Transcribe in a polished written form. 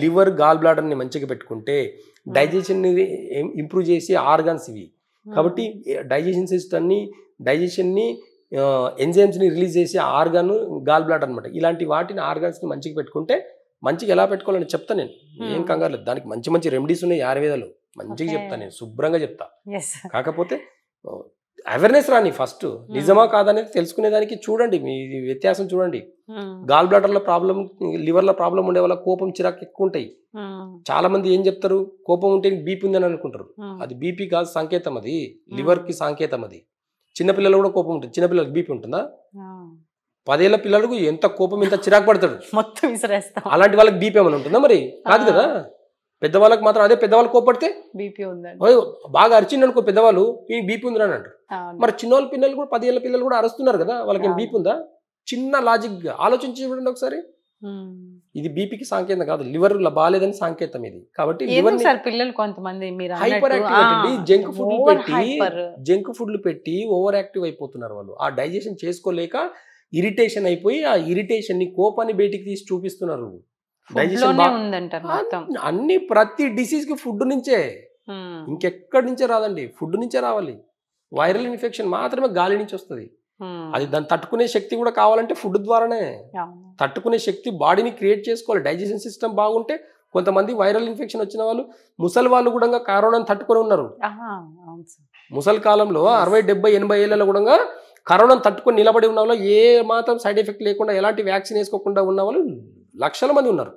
Liver gall బ్లాడర్ని మంచిగా పెట్టుకుంటే digestion improve చేసే ఆర్గాన్స్ ఇవి కాబట్టి డైజెషన్ సిస్టమ్ని డైజెషన్ని ఎంజైమ్స్ని రిలీజ్ చేసే ఆర్గాన్ గాల్ బ్లాడర్ అనమాట. ఇలాంటి వాటిని ఆర్గాన్స్ని మంచిగా పెట్టుకుంటే మంచిగా ఎలా పెట్టుకోవాలని చెప్తాను నేను. ఏం కంగారు లేదు, దానికి మంచి మంచి రెమెడీస్ ఉన్నాయి ఆయుర్వేదాలు, మంచిగా చెప్తాను నేను, శుభ్రంగా చెప్తా. కాకపోతే అవేర్నెస్ రాని ఫస్ట్ నిజమా కాదనేది తెలుసుకునేదానికి చూడండి, మీ వ్యత్యాసం చూడండి. గాల్ బ్లాడర్లో ప్రాబ్లం, లివర్లో ప్రాబ్లం ఉండే వాళ్ళ కోపం చిరాకు ఎక్కువ ఉంటాయి. చాలా మంది ఏం చెప్తారు, కోపం ఉంటే బీపీ ఉందని అనుకుంటారు. అది బీపీ కాదు, సంకేతం. అది లివర్కి సంకేతం. అది చిన్నపిల్లలు కూడా కోపం ఉంటుంది. చిన్నపిల్లలకి బీపీ ఉంటుందా? 10 ఏళ్ల పిల్లలకు ఎంత కోపం, ఎంత చిరాకు పడతాడు, మొత్తం విసిరేస్తాం. అలాంటి వాళ్ళకి బీపీ ఏమైనా ఉంటుందా? మరి కాదు కదా. పెద్దవాళ్ళకి మాత్రం అదే, పెద్దవాళ్ళు కోపడితే బీపీ ఉందండి, బాగా అరిచింది అనుకో పెద్దవాళ్ళు, ఈ బీపీ ఉందని అని అంటారు. మరి చిన్నవాళ్ళ పిల్లలు కూడా 10 ఏళ్ల పిల్లలు కూడా అరుస్తున్నారు కదా, వాళ్ళకి ఏం బీపీ ఉందా? చిన్న లాజిక్ గా ఆలోచించి చూడండి ఒకసారి. ఇది బీపీకి సంకేతం కాదు, లివర్ బాగాలేదని సంకేతం ఇది. కాబట్టి పిల్లలు కొంతమంది హైపర్ యాక్టివ్ అండి, జంక్ ఫుడ్లు పెట్టి ఓవర్ యాక్టివ్ అయిపోతున్నారు వాళ్ళు. ఆ డైజెషన్ చేసుకోలేక ఇరిటేషన్ అయిపోయి ఆ ఇరిటేషన్ ని, కోపాన్ని బయటికి తీసి చూపిస్తున్నారు. డైజెషన్ అన్ని ప్రతి డిసీజ్ కి ఫుడ్ నుంచే, ఇంకెక్కడి నుంచే రాదండి, ఫుడ్ నుంచే రావాలి. వైరల్ ఇన్ఫెక్షన్ మాత్రమే గాలి నుంచి వస్తుంది. అది దాన్ని తట్టుకునే శక్తి కూడా కావాలంటే ఫుడ్ ద్వారానే. తట్టుకునే శక్తి బాడీని క్రియేట్ చేసుకోవాలి. డైజెషన్ సిస్టమ్ బాగుంటే, కొంతమంది వైరల్ ఇన్ఫెక్షన్ వచ్చిన వాళ్ళు, ముసలి వాళ్ళు కూడా కరోనాను తట్టుకొని ఉన్నారు. ముసలి కాలంలో 60, 70, 80 ఏళ్ళలో కూడా కరోనాను తట్టుకొని నిలబడి ఉన్న వాళ్ళు, ఏ మాత్రం సైడ్ ఎఫెక్ట్ లేకుండా, ఎలాంటి వ్యాక్సిన్ వేసుకోకుండా ఉన్న వాళ్ళు లక్షల మంది ఉన్నారు.